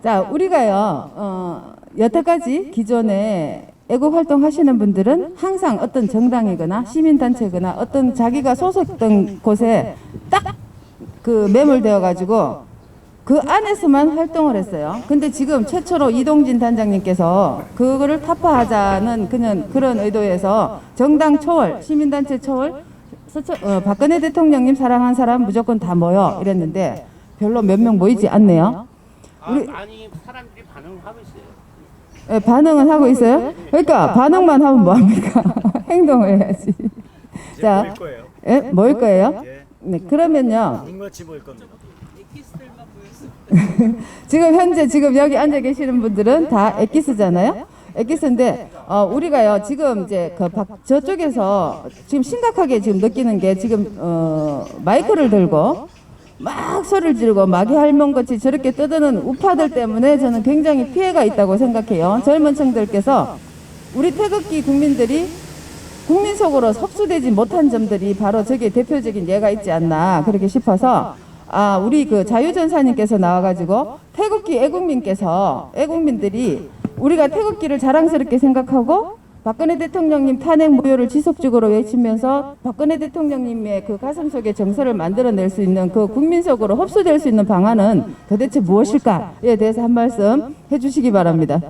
자, 우리가요, 여태까지 기존에 애국 활동하시는 분들은 항상 어떤 정당이거나 시민단체거나 어떤 자기가 소속된 곳에 딱 그 매몰되어 가지고 그 안에서만 활동을 했어요. 근데 지금 최초로 이동진 단장님께서 그거를 타파하자는 그런 의도에서 정당 초월, 시민단체 초월, 박근혜 대통령님 사랑한 사람 무조건 다 모여 이랬는데 별로 몇 명 모이지 않네요. 아니 사람들이 반응하고 있어요. 네, 반응은 하고 있어요? 그러니까 반응만 하면 뭐합니까? 행동을 해야지. 자, 모일 거예요. 예? 모일 거예요? 예. 네, 그러면요. 링거치 모일 겁니다. 지금 현재 여기 앉아 계시는 분들은 다 엑기스잖아요. 엑기스인데 우리가요 지금 이제 저쪽에서 지금 심각하게 지금 느끼는 게 지금 마이크를 들고 막 소리를 지르고 마귀 할멈같이 저렇게 떠드는 우파들 때문에 저는 굉장히 피해가 있다고 생각해요. 젊은 층들께서 우리 태극기 국민들이 국민 속으로 흡수되지 못한 점들이 바로 저게 대표적인 예가 있지 않나 그렇게 싶어서 우리 그 자유전사님께서 나와가지고 태극기 애국민들이 우리가 태극기를 자랑스럽게 생각하고 박근혜 대통령님 탄핵 무효를 지속적으로 외치면서 박근혜 대통령님의 그 가슴 속에 정서를 만들어낼 수 있는 그 국민 속으로 흡수될 수 있는 방안은 도대체 무엇일까에 대해서 한 말씀 해주시기 바랍니다.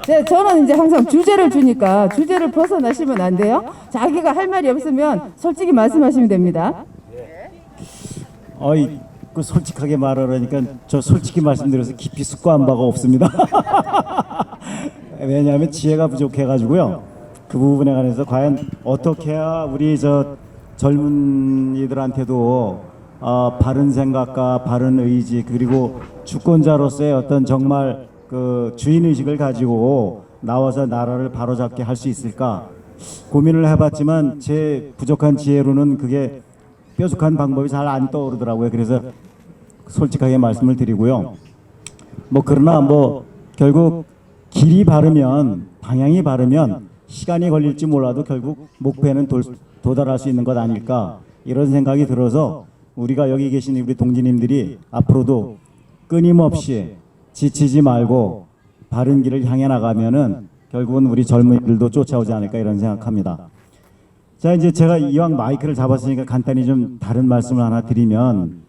네, 저는 이제 항상 주제를 주니까 주제를 벗어나시면 안 돼요. 자기가 할 말이 없으면 솔직히 말씀하시면 됩니다. 그 솔직하게 말하려니까 저 솔직히 말씀드려서 깊이 숙고한 바가 없습니다. 왜냐하면 지혜가 부족해가지고요. 그 부분에 관해서 과연 어떻게 해야 우리 저 젊은이들한테도 바른 생각과 바른 의지 그리고 주권자로서의 어떤 정말 그 주인의식을 가지고 나와서 나라를 바로잡게 할 수 있을까 고민을 해봤지만 제 부족한 지혜로는 그게 뾰족한 방법이 잘 안 떠오르더라고요. 그래서 솔직하게 말씀을 드리고요. 그러나 결국 길이 바르면 방향이 바르면 시간이 걸릴지 몰라도 결국 목표에는 도달할 수 있는 것 아닐까 이런 생각이 들어서 우리가 여기 계신 우리 동지님들이 앞으로도 끊임없이 지치지 말고 바른 길을 향해 나가면은 결국은 우리 젊은이들도 쫓아오지 않을까 이런 생각합니다. 자, 이제 제가 이왕 마이크를 잡았으니까 간단히 좀 다른 말씀을 하나 드리면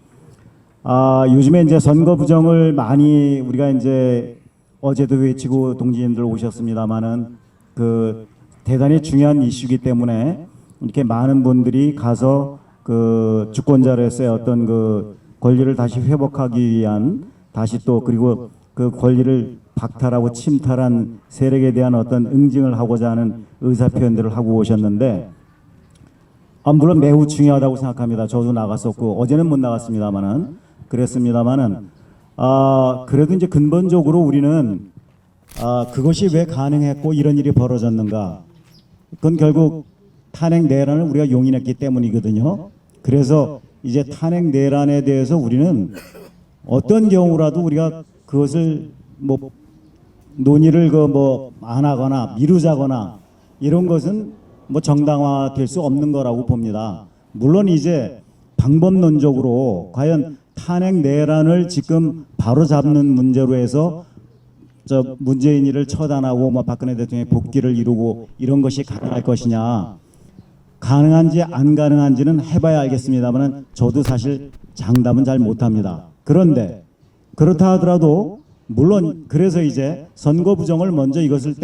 요즘에 이제 선거 부정을 많이 우리가 이제 어제도 외치고 동지님들 오셨습니다마는 그 대단히 중요한 이슈이기 때문에 이렇게 많은 분들이 가서 그 주권자로서의 어떤 그 권리를 다시 회복하기 위한 다시 또 그리고 그 권리를 박탈하고 침탈한 세력에 대한 어떤 응징을 하고자 하는 의사표현들을 하고 오셨는데 물론 매우 중요하다고 생각합니다. 저도 나갔었고 어제는 못 나갔습니다마는 그랬습니다마는 그래도 이제 근본적으로 우리는 그것이 왜 가능했고 이런 일이 벌어졌는가 그건 결국 탄핵 내란을 우리가 용인했기 때문이거든요. 그래서 이제 탄핵 내란에 대해서 우리는 어떤 경우라도 우리가 그것을 논의를 안 하거나 미루자거나 이런 것은 정당화될 수 없는 거라고 봅니다. 물론 이제 방법론적으로 과연 탄핵 내란을 지금 바로 잡는 문제로 해서 문재인이를 처단하고 박근혜 대통령의 복귀를 이루고 이런 것이 가능할 것이냐 가능한지 안 가능한지는 해봐야 알겠습니다만 저도 사실 장담은 잘 못합니다. 그런데 그렇다 하더라도 물론 그래서 이제 선거 부정을 먼저 이것을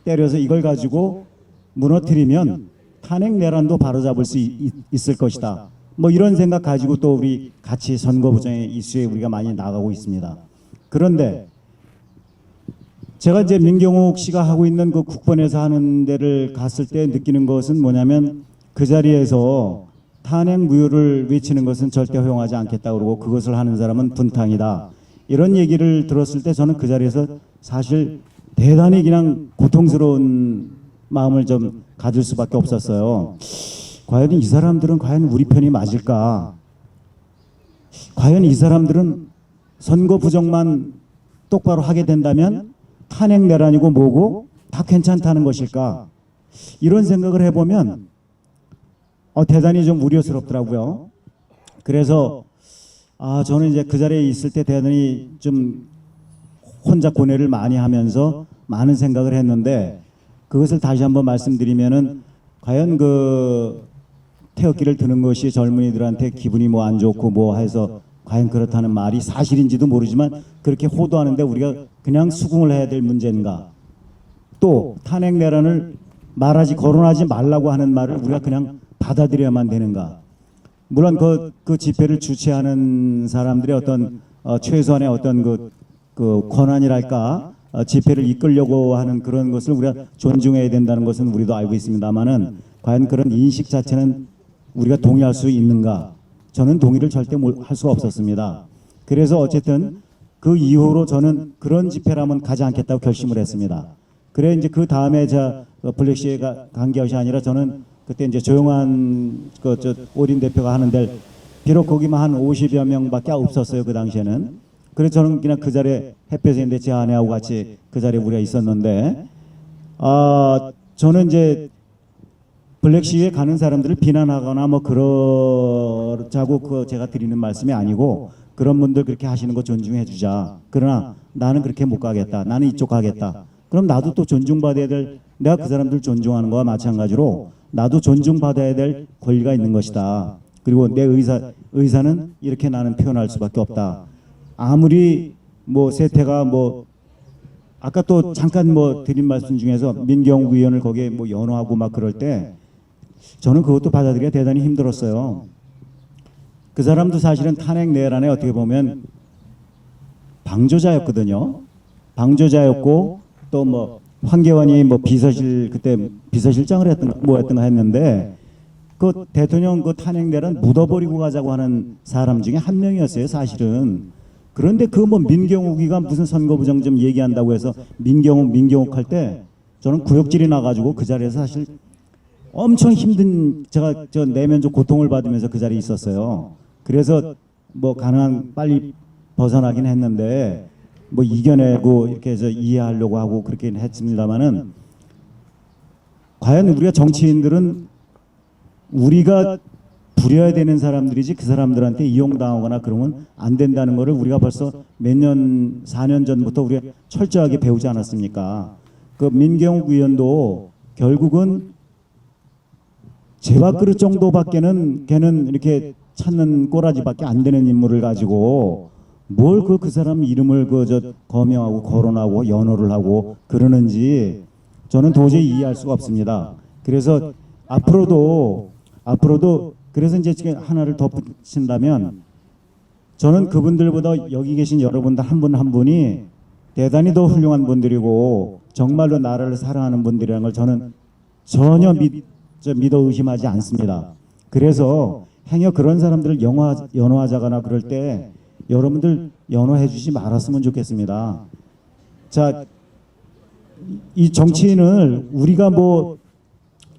때려서 이걸 가지고 무너뜨리면 탄핵 내란도 바로잡을 수 있을 것이다. 이런 생각 가지고 또 우리 같이 선거 부정의 이슈에 우리가 많이 나가고 있습니다. 그런데 제가 이제 민경욱 씨가 하고 있는 그 국번에서 하는 데를 갔을 때 느끼는 것은 뭐냐면 그 자리에서 탄핵 무효를 외치는 것은 절대 허용하지 않겠다 그러고 그것을 하는 사람은 분탕이다. 이런 얘기를 들었을 때 저는 그 자리에서 사실 대단히 그냥 고통스러운 마음을 좀 가질 수밖에 없었어요. 과연 이 사람들은 과연 우리 편이 맞을까? 과연 이 사람들은 선거 부정만 똑바로 하게 된다면 탄핵 내란이고 뭐고 다 괜찮다는 것일까? 이런 생각을 해보면 대단히 좀 우려스럽더라고요. 그래서 저는 이제 그 자리에 있을 때 대단히 좀 혼자 고뇌를 많이 하면서 많은 생각을 했는데 그것을 다시 한번 말씀드리면은 과연 그 태극기를 드는 것이 젊은이들한테 기분이 뭐 안 좋고 뭐 해서 과연 그렇다는 말이 사실인지도 모르지만 그렇게 호도하는데 우리가 그냥 수긍을 해야 될 문제인가? 또 탄핵 내란을 거론하지 말라고 하는 말을 우리가 그냥 받아들여야만 되는가? 물론 그 집회를 주최하는 사람들의 어떤 최소한의 어떤 그 권한이랄까 집회를 이끌려고 하는 그런 것을 우리가 존중해야 된다는 것은 우리도 알고 있습니다만은 과연 그런 인식 자체는 우리가 동의할 수 있는가? 저는 동의를 절대 할 수가 없었습니다. 그래서 어쨌든 그 이후로 저는 그런 집회라면 가지 않겠다고 결심을 했습니다. 그래 이제 그 다음에 블랙시가 간 것이 아니라 저는 그때 이제 조용한 오린 대표가 하는데 비록 거기만 한 50여 명밖에 없었어요 그 당시에는. 그래서 저는 그냥 그 자리에 햇볕에 있는데 제 아내하고 같이 그 자리에 우리가 있었는데 저는 이제 블랙시에 가는 사람들을 비난하거나 뭐 그러자고 제가 드리는 말씀이 아니고 그런 분들 그렇게 하시는 거 존중해 주자. 그러나 나는 그렇게 못 가겠다. 나는 이쪽 가겠다. 그럼 나도 또 존중받아야 될 내가 그 사람들 존중하는 거와 마찬가지로 나도 존중받아야 될 권리가 있는 것이다. 그리고 내 의사는 이렇게 나는 표현할 수밖에 없다. 아무리 뭐 세태가 뭐 아까 또 잠깐 뭐 드린 말씀 중에서 민경욱 의원을 거기에 뭐 연호하고 막 그럴 때 저는 그것도 받아들이기가 대단히 힘들었어요. 그 사람도 사실은 탄핵 내란에 어떻게 보면 방조자였거든요. 방조자였고 또 뭐 황교안이 뭐 그때 비서실장을 했던가 했는데 그 대통령 그 탄핵 내란 묻어버리고 가자고 하는 사람 중에 한 명이었어요, 사실은. 그런데 그 뭐 민경욱이가 무슨 선거부정 좀 얘기한다고 해서 민경욱 할 때 저는 구역질이 나가지고 그 자리에서 사실 엄청 힘든 제가 내면적 고통을 받으면서 그 자리에 있었어요. 그래서 뭐 가능한 빨리 벗어나긴 했는데 뭐 이겨내고 이렇게 해서 이해하려고 하고 그렇게 했습니다만은 과연 우리가 정치인들은 우리가 부려야 되는 사람들이지 그 사람들한테 이용당하거나 그러면 안 된다는 것을 우리가 벌써 몇 년, 4년 전부터 우리가 철저하게 배우지 않았습니까? 그 민경욱 의원도 결국은 제밥그릇 정도밖에는 걔는 이렇게 찾는 꼬라지밖에 안 되는 인물을 가지고 뭘 그 사람 이름을 거명하고 거론하고 연호를 하고 그러는지 저는 도저히 이해할 수가 없습니다. 그래서 앞으로도 그래서 이제 지금 하나를 덧붙인다면 저는 그분들보다 여기 계신 여러분들 한 분 한 분이 대단히 더 훌륭한 분들이고 정말로 나라를 사랑하는 분들이라는 걸 저는 전혀 믿어 의심하지 않습니다. 그래서 행여 그런 사람들을 연호하자거나 그럴 때 여러분들 연호해 주지 말았으면 좋겠습니다. 자, 이 정치인을 우리가 뭐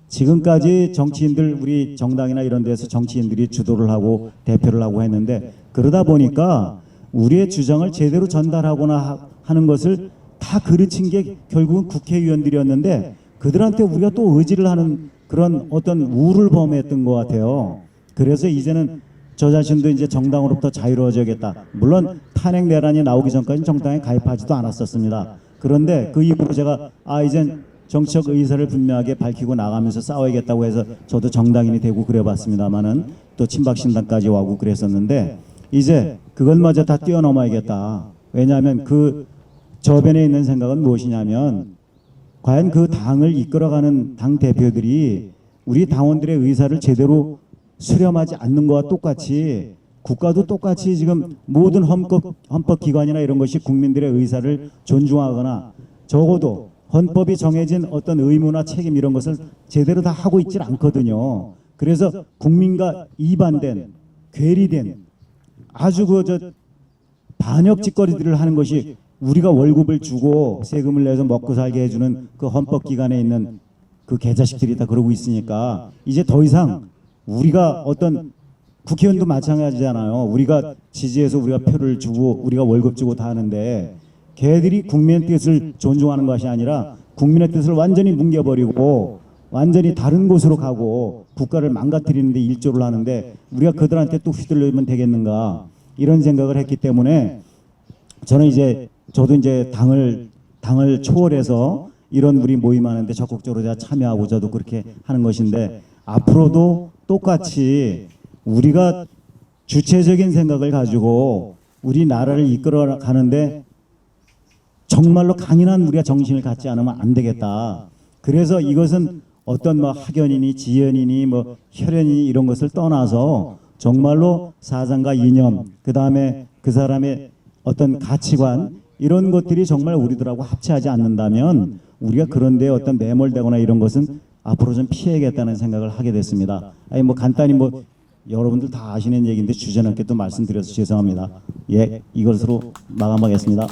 지금까지 정치인들 우리 정당이나 이런 데서 정치인들이 주도를 하고 대표를 하고 했는데 그러다 보니까 우리의 주장을 제대로 전달하거나 하는 것을 다 그르친 게 결국은 국회의원들이었는데 그들한테 우리가 또 의지를 하는 그런 어떤 우를 범했던 것 같아요. 그래서 이제는 저 자신도 이제 정당으로부터 자유로워져야겠다. 물론 탄핵 내란이 나오기 전까지는 정당에 가입하지도 않았었습니다. 그런데 그 이후로 제가 이젠 정치적 의사를 분명하게 밝히고 나가면서 싸워야겠다고 해서 저도 정당인이 되고 그래봤습니다만은 또 친박신당까지 오고 그랬었는데 이제 그것마저 다 뛰어넘어야겠다. 왜냐하면 그 저변에 있는 생각은 무엇이냐면 과연 그 당을 이끌어가는 당 대표들이 우리 당원들의 의사를 제대로 수렴하지 않는 것과 똑같이 국가도 똑같이 지금 모든 헌법기관이나 이런 것이 국민들의 의사를 존중하거나 적어도 헌법이 정해진 어떤 의무나 책임 이런 것을 제대로 다 하고 있질 않거든요. 그래서 국민과 이반된 괴리된 아주 반역 짓거리들을 하는 것이 우리가 월급을 주고 세금을 내서 먹고 살게 해주는 그 헌법기관에 있는 그 개자식들이 다 그러고 있으니까 이제 더 이상 우리가 어떤 국회의원도 마찬가지잖아요. 우리가 지지해서 우리가 표를 주고 우리가 월급 주고 다 하는데 걔들이 국민의 뜻을 존중하는 것이 아니라 국민의 뜻을 완전히 뭉개버리고 완전히 다른 곳으로 가고 국가를 망가뜨리는 데 일조를 하는데 우리가 그들한테 또 휘둘리면 되겠는가 이런 생각을 했기 때문에 저는 이제 저도 이제 당을 초월해서 이런 우리 모임하는데 적극적으로 제가 참여하고 저도 그렇게 하는 것인데 앞으로도 똑같이 우리가 주체적인 생각을 가지고 우리 나라를 이끌어 가는데 정말로 강인한 우리가 정신을 갖지 않으면 안 되겠다. 그래서 이것은 어떤 뭐 학연이니 지연이니 뭐 혈연이니 이런 것을 떠나서 정말로 사상과 이념, 그 다음에 그 사람의 어떤 가치관 이런 것들이 정말 우리들하고 합치하지 않는다면 우리가 그런데 어떤 매몰되거나 이런 것은 앞으로 좀 피해야겠다는 생각을 하게 됐습니다. 아니 뭐 간단히 뭐 여러분들 다 아시는 얘기인데 주저넘게 또 말씀드려서 죄송합니다. 예, 이것으로 마감하겠습니다.